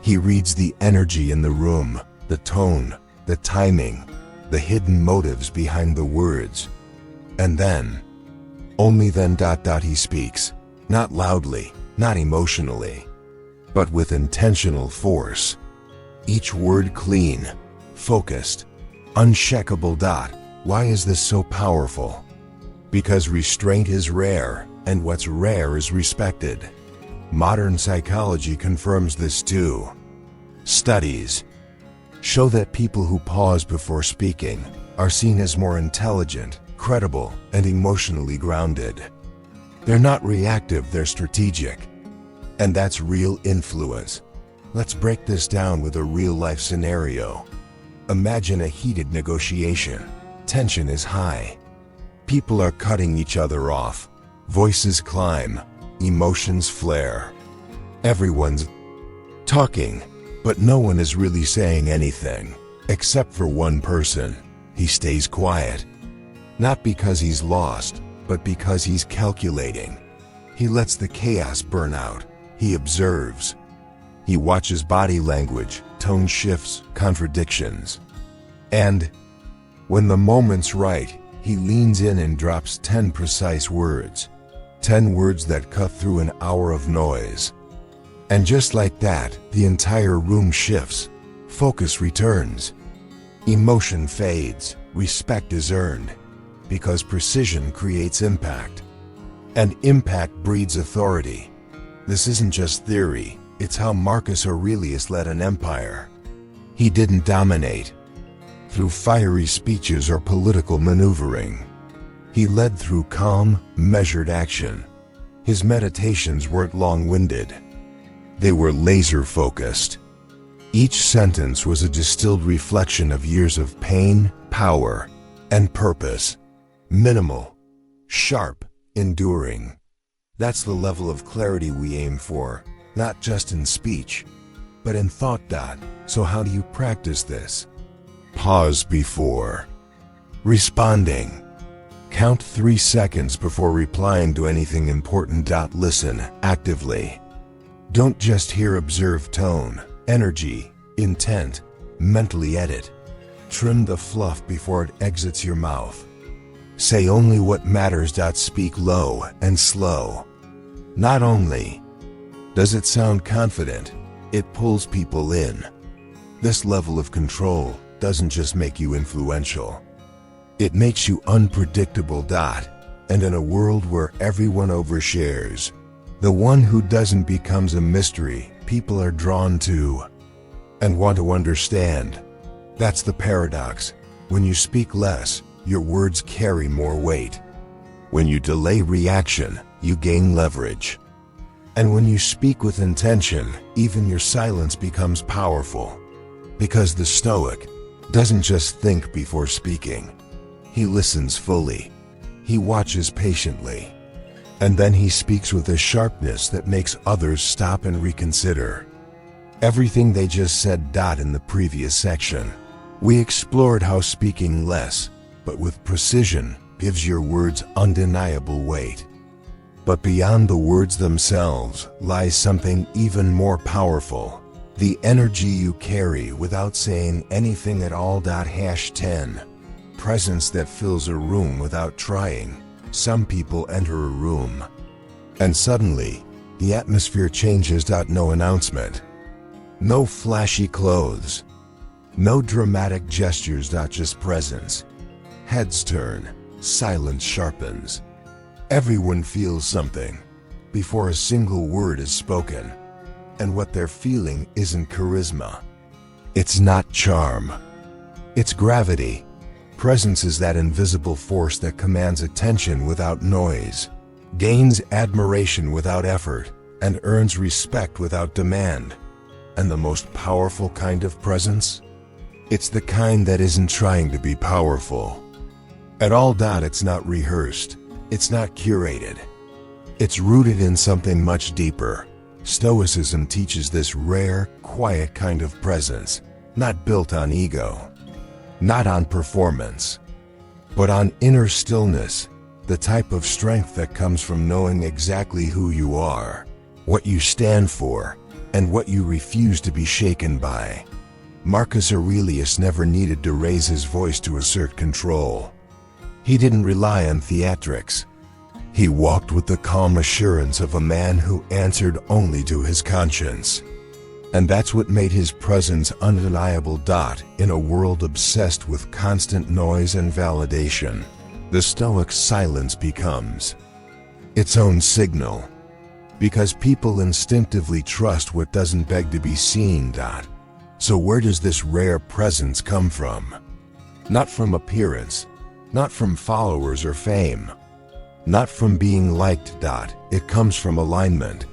He reads the energy in the room, the tone, the timing, the hidden motives behind the words. And then, only then, he speaks. Not loudly, not emotionally, but with intentional force. Each word clean, focused, unshakable. Why is this so powerful? Because restraint is rare, and what's rare is respected. Modern psychology confirms this too. Studies show that people who pause before speaking are seen as more intelligent, credible, and emotionally grounded. They're not reactive, they're strategic. And that's real influence. Let's break this down with a real-life scenario. Imagine a heated negotiation. Tension is high. People are cutting each other off. Voices climb. Emotions flare. Everyone's talking, but no one is really saying anything. Except for one person. He stays quiet. Not because he's lost, but because he's calculating. He lets the chaos burn out. He observes. He watches body language, tone shifts, contradictions. And when the moment's right, he leans in and drops 10 precise words. 10 words that cut through an hour of noise. And just like that, the entire room shifts. Focus returns. Emotion fades. Respect is earned. Because precision creates impact. And impact breeds authority. This isn't just theory, it's how Marcus Aurelius led an empire. He didn't dominate through fiery speeches or political maneuvering. He led through calm, measured action. His meditations weren't long-winded. They were laser-focused. Each sentence was a distilled reflection of years of pain, power, and purpose. Minimal, sharp, enduring. That's the level of clarity we aim for, not just in speech, but in thought. So how do you practice this? Pause before responding. Count 3 seconds before replying to anything important. Listen actively. Don't just hear, observe tone, energy, intent, mentally edit. Trim the fluff before it exits your mouth. Say only what matters. Speak low and slow. Not only does it sound confident, it pulls people in. This level of control doesn't just make you influential. It makes you unpredictable. And in a world where everyone overshares, the one who doesn't becomes a mystery people are drawn to and want to understand. That's the paradox. When you speak less, your words carry more weight. When you delay reaction, you gain leverage. And when you speak with intention, even your silence becomes powerful. Because the Stoic doesn't just think before speaking. He listens fully. He watches patiently. And then he speaks with a sharpness that makes others stop and reconsider everything they just said. In the previous section, we explored how speaking less, but with precision, gives your words undeniable weight. But beyond the words themselves lies something even more powerful. The energy you carry without saying anything at all. #10. Presence that fills a room without trying. Some people enter a room, and suddenly, the atmosphere changes. No announcement. No flashy clothes. No dramatic gestures. Just presence. Heads turn. Silence sharpens. Everyone feels something before a single word is spoken. And what they're feeling isn't charisma. It's not charm. It's gravity. Presence is that invisible force that commands attention without noise, gains admiration without effort, and earns respect without demand. And the most powerful kind of presence? It's the kind that isn't trying to be powerful at all. It's not rehearsed. It's not curated. It's rooted in something much deeper. Stoicism teaches this rare, quiet kind of presence, not built on ego, not on performance, but on inner stillness, the type of strength that comes from knowing exactly who you are, what you stand for, and what you refuse to be shaken by. Marcus Aurelius never needed to raise his voice to assert control. He didn't rely on theatrics. He walked with the calm assurance of a man who answered only to his conscience. And that's what made his presence undeniable. In a world obsessed with constant noise and validation, the Stoic's silence becomes its own signal. Because people instinctively trust what doesn't beg to be seen. So where does this rare presence come from? Not from appearance, not from followers or fame, not from being liked. It comes from alignment.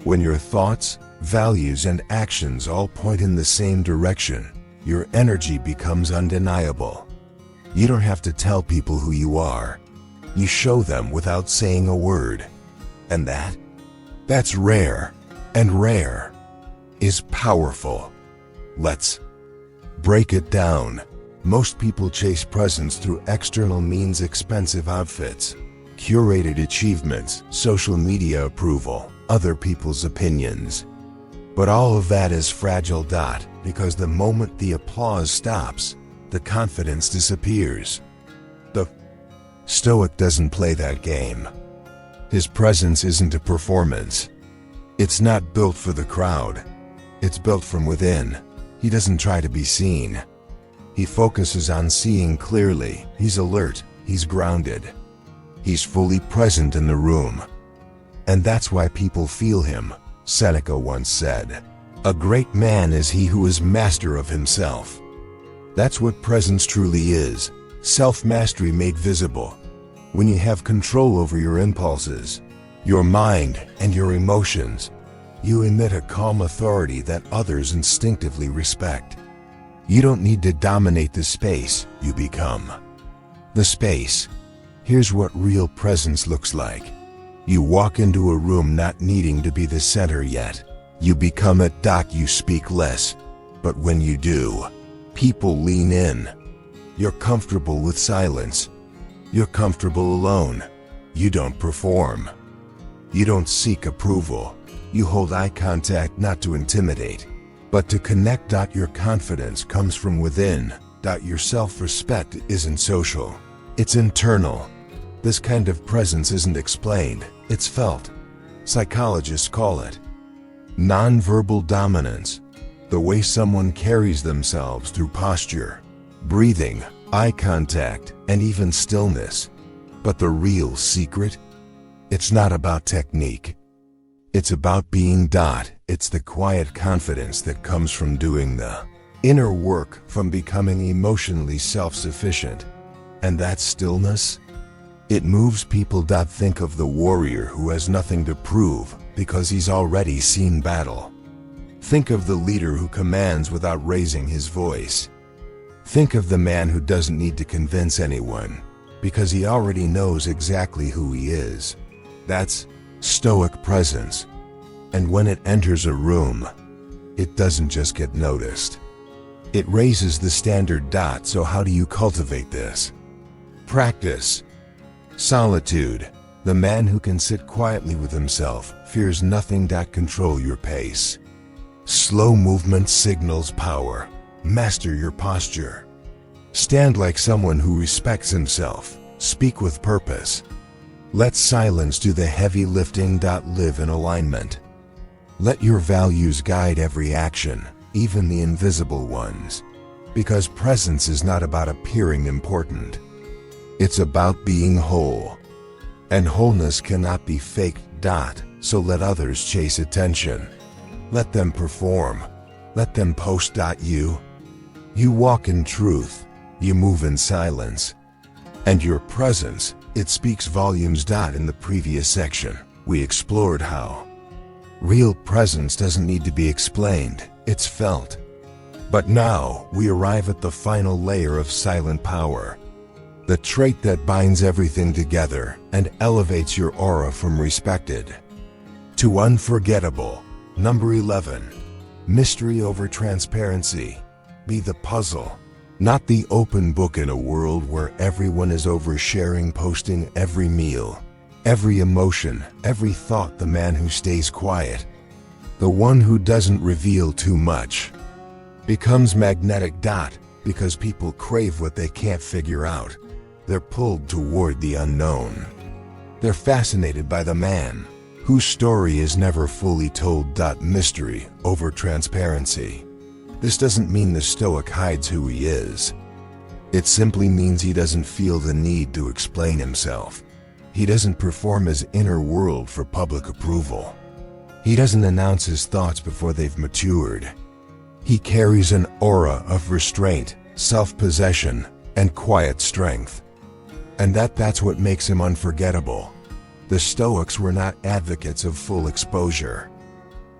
When your thoughts, values, and actions all point in the same direction, your energy becomes undeniable. You don't have to tell people who you are. You show them without saying a word. And that's rare. And rare is powerful. Let's break it down. Most people chase presence through external means: expensive outfits, curated achievements, social media approval, other people's opinions. But all of that is fragile. Because the moment the applause stops, the confidence disappears. The Stoic doesn't play that game. His presence isn't a performance. It's not built for the crowd. It's built from within. He doesn't try to be seen. He focuses on seeing clearly. He's alert. He's grounded. He's fully present in the room. And that's why people feel him. Seneca once said, "A great man is he who is master of himself." That's what presence truly is. Self-mastery made visible. When you have control over your impulses, your mind, and your emotions, you emit a calm authority that others instinctively respect. You don't need to dominate the space, you become the space. Here's what real presence looks like. You walk into a room not needing to be the center yet. You become it. You speak less, but when you do, people lean in. You're comfortable with silence. You're comfortable alone. You don't perform. You don't seek approval. You hold eye contact not to intimidate, but to connect. Your confidence comes from within. Your self-respect isn't social. It's internal. This kind of presence isn't explained, it's felt. Psychologists call it non-verbal dominance. The way someone carries themselves through posture, breathing, eye contact, and even stillness. But the real secret? It's not about technique. It's about being. It's the quiet confidence that comes from doing the inner work, from becoming emotionally self-sufficient. And that stillness? It moves people. Think of the warrior who has nothing to prove because he's already seen battle. Think of the leader who commands without raising his voice. Think of the man who doesn't need to convince anyone because he already knows exactly who he is. That's Stoic presence. And when it enters a room, it doesn't just get noticed. It raises the standard. So how do you cultivate this? Practice. Solitude. The man who can sit quietly with himself fears nothing. Control your pace. Slow movement signals power. Master your posture. Stand like someone who respects himself. Speak with purpose. Let silence do the heavy lifting. Live in alignment. Let your values guide every action, even the invisible ones. Because presence is not about appearing important. It's about being whole. And wholeness cannot be faked. So let others chase attention. Let them perform. Let them post. You walk in truth. You move in silence. And your presence, it speaks volumes. In the previous section, we explored how real presence doesn't need to be explained, it's felt. But now, we arrive at the final layer of silent power. The trait that binds everything together and elevates your aura from respected to unforgettable. Number 11. Mystery over transparency. Be the puzzle, not the open book. In a world where everyone is oversharing, posting every meal, every emotion, every thought, the man who stays quiet, the one who doesn't reveal too much, becomes magnetic. Because people crave what they can't figure out. They're pulled toward the unknown. They're fascinated by the man whose story is never fully told. Mystery over transparency. This doesn't mean the Stoic hides who he is. It simply means he doesn't feel the need to explain himself. He doesn't perform his inner world for public approval. He doesn't announce his thoughts before they've matured. He carries an aura of restraint, self-possession, and quiet strength. And that's what makes him unforgettable. The Stoics were not advocates of full exposure.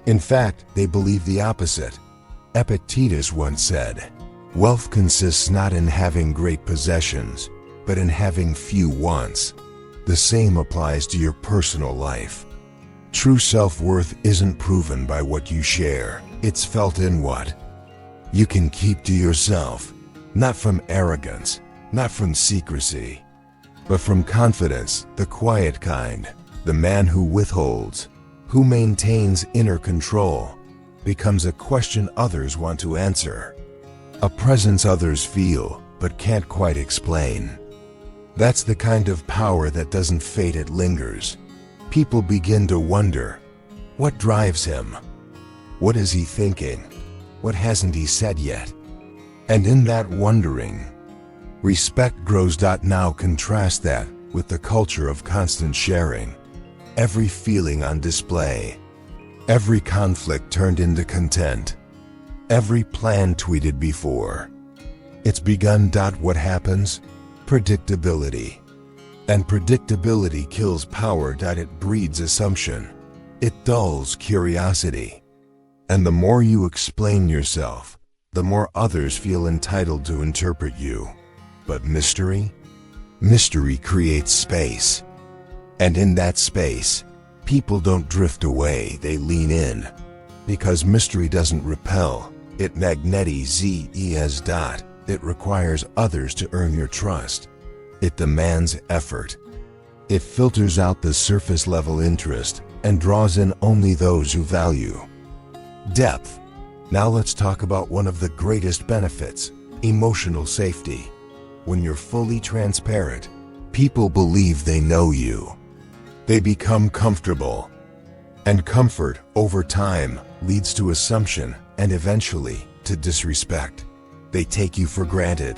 In fact, they believed the opposite. Epictetus once said, "Wealth consists not in having great possessions, but in having few wants." The same applies to your personal life. True self-worth isn't proven by what you share, it's felt in what you can keep to yourself. Not from arrogance, not from secrecy, but from confidence, the quiet kind. The man who withholds, who maintains inner control, becomes a question others want to answer. A presence others feel, but can't quite explain. That's the kind of power that doesn't fade, it lingers. People begin to wonder, what drives him? What is he thinking? What hasn't he said yet? And in that wondering, respect grows. Now contrast that with the culture of constant sharing. Every feeling on display. Every conflict turned into content. Every plan tweeted before. It's begun. What happens? Predictability. And predictability kills power. It breeds assumption. It dulls curiosity. And the more you explain yourself, the more others feel entitled to interpret you. But mystery? Mystery creates space. And in that space, people don't drift away, they lean in. Because mystery doesn't repel, it magnetizes. It requires others to earn your trust. It demands effort. It filters out the surface-level interest and draws in only those who value depth. Now let's talk about one of the greatest benefits, emotional safety. When you're fully transparent, people believe they know you. They become comfortable. And comfort, over time, leads to assumption and eventually to disrespect. They take you for granted.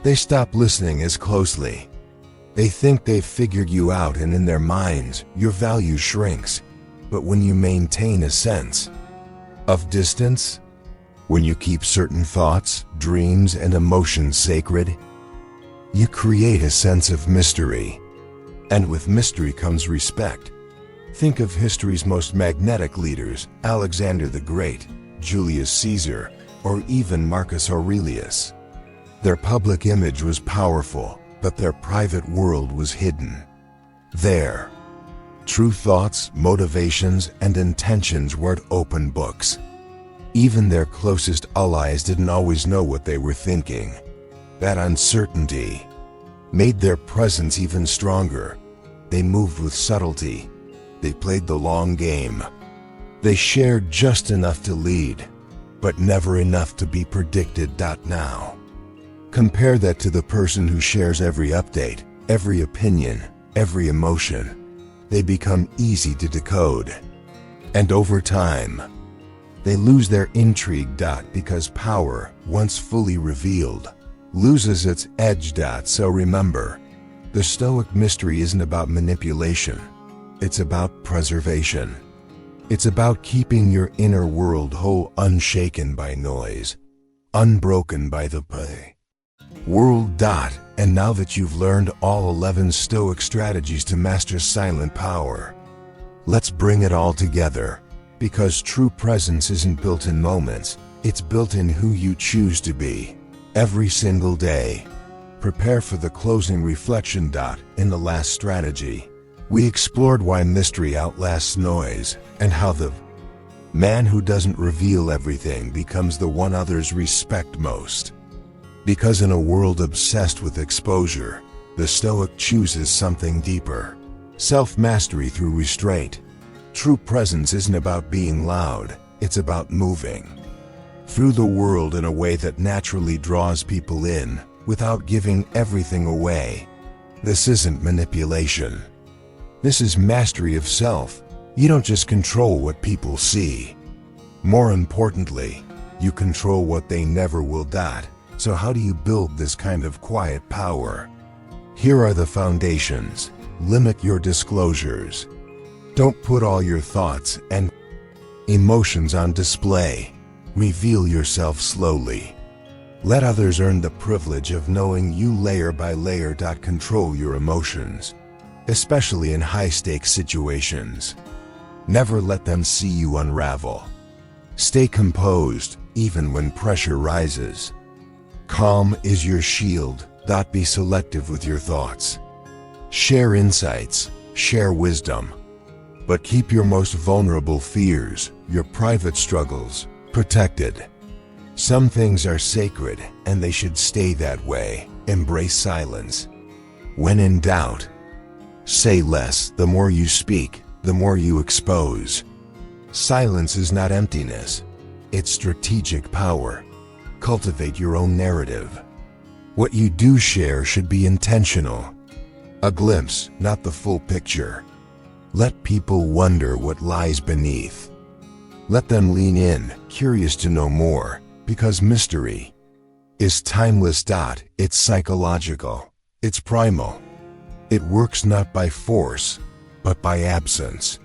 They stop listening as closely. They think they've figured you out, and in their minds, your value shrinks. But when you maintain a sense of distance, when you keep certain thoughts, dreams, and emotions sacred, you create a sense of mystery. And with mystery comes respect. Think of history's most magnetic leaders, Alexander the Great, Julius Caesar, or even Marcus Aurelius. Their public image was powerful, but their private world was hidden. Their true thoughts, motivations, and intentions weren't open books. Even their closest allies didn't always know what they were thinking. That uncertainty made their presence even stronger. They moved with subtlety. They played the long game. They shared just enough to lead, but never enough to be predicted. Now, compare that to the person who shares every update, every opinion, every emotion. They become easy to decode. And over time, they lose their intrigue. Because power, once fully revealed, loses its edge. So remember, the Stoic mystery isn't about manipulation. It's about preservation. It's about keeping your inner world whole, unshaken by noise, unbroken by the world. And now that you've learned all 11 Stoic strategies to master silent power, let's bring it all together. Because true presence isn't built in moments, it's built in who you choose to be. Every single day. Prepare for the closing reflection. In the last strategy, we explored why mystery outlasts noise, and how the man who doesn't reveal everything becomes the one others respect most. Because in a world obsessed with exposure, the Stoic chooses something deeper. Self-mastery through restraint. True presence isn't about being loud, it's about moving through the world in a way that naturally draws people in, without giving everything away. This isn't manipulation. This is mastery of self. You don't just control what people see. More importantly, you control what they never will. So how do you build this kind of quiet power? Here are the foundations. Limit your disclosures. Don't put all your thoughts and emotions on display. Reveal yourself slowly. Let others earn the privilege of knowing you layer by layer. Control your emotions, especially in high-stakes situations. Never let them see you unravel. Stay composed, even when pressure rises. Calm is your shield. Be selective with your thoughts. Share insights, share wisdom. But keep your most vulnerable fears, your private struggles, protected. Some things are sacred, and they should stay that way. Embrace silence. When in doubt, say less. The more you speak, the more you expose. Silence is not emptiness. It's strategic power. Cultivate your own narrative. What you do share should be intentional. A glimpse, not the full picture. Let people wonder what lies beneath. Let them lean in, curious to know more, because mystery is timeless. It's psychological. It's primal. It works not by force, but by absence.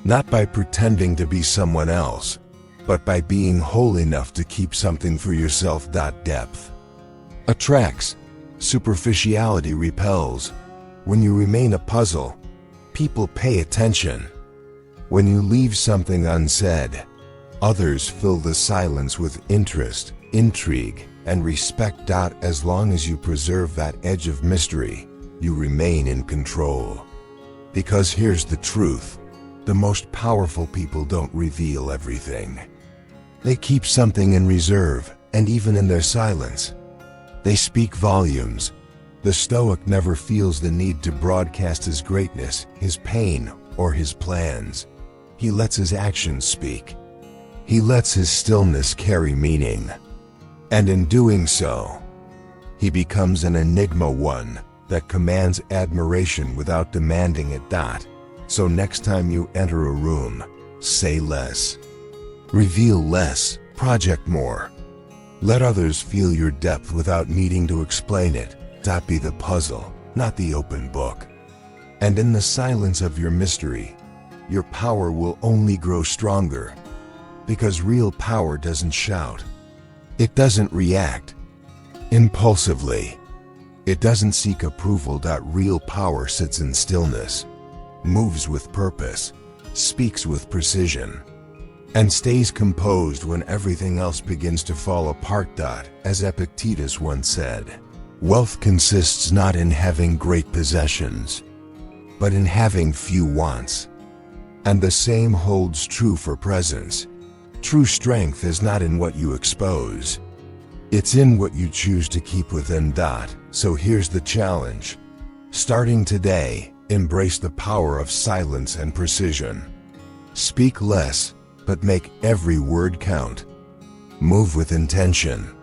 Not by pretending to be someone else, but by being whole enough to keep something for yourself. Depth attracts. Superficiality repels. When you remain a puzzle, people pay attention. When you leave something unsaid, others fill the silence with interest, intrigue, and respect. As long as you preserve that edge of mystery, you remain in control. Because here's the truth: the most powerful people don't reveal everything. They keep something in reserve, and even in their silence, they speak volumes. The Stoic never feels the need to broadcast his greatness, his pain, or his plans. He lets his actions speak. He lets his stillness carry meaning. And in doing so, he becomes an enigma, one that commands admiration without demanding it. So next time you enter a room, say less. Reveal less, project more. Let others feel your depth without needing to explain it. Be the puzzle, not the open book. And in the silence of your mystery, your power will only grow stronger. Because real power doesn't shout. It doesn't react impulsively. It doesn't seek approval. Real power sits in stillness, moves with purpose, speaks with precision, and stays composed when everything else begins to fall apart. As Epictetus once said, wealth consists not in having great possessions, but in having few wants. And the same holds true for presence. True strength is not in what you expose. It's in what you choose to keep within. So here's the challenge. Starting today, embrace the power of silence and precision. Speak less, but make every word count. Move with intention.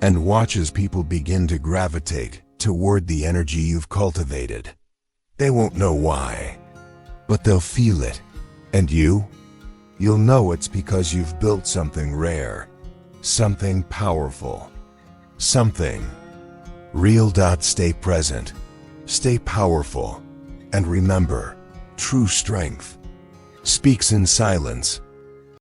And watch as people begin to gravitate toward the energy you've cultivated. They won't know why, but they'll feel it. And you'll know it's because you've built something rare, something powerful, something real. Stay present, stay powerful, and remember, true strength speaks in silence.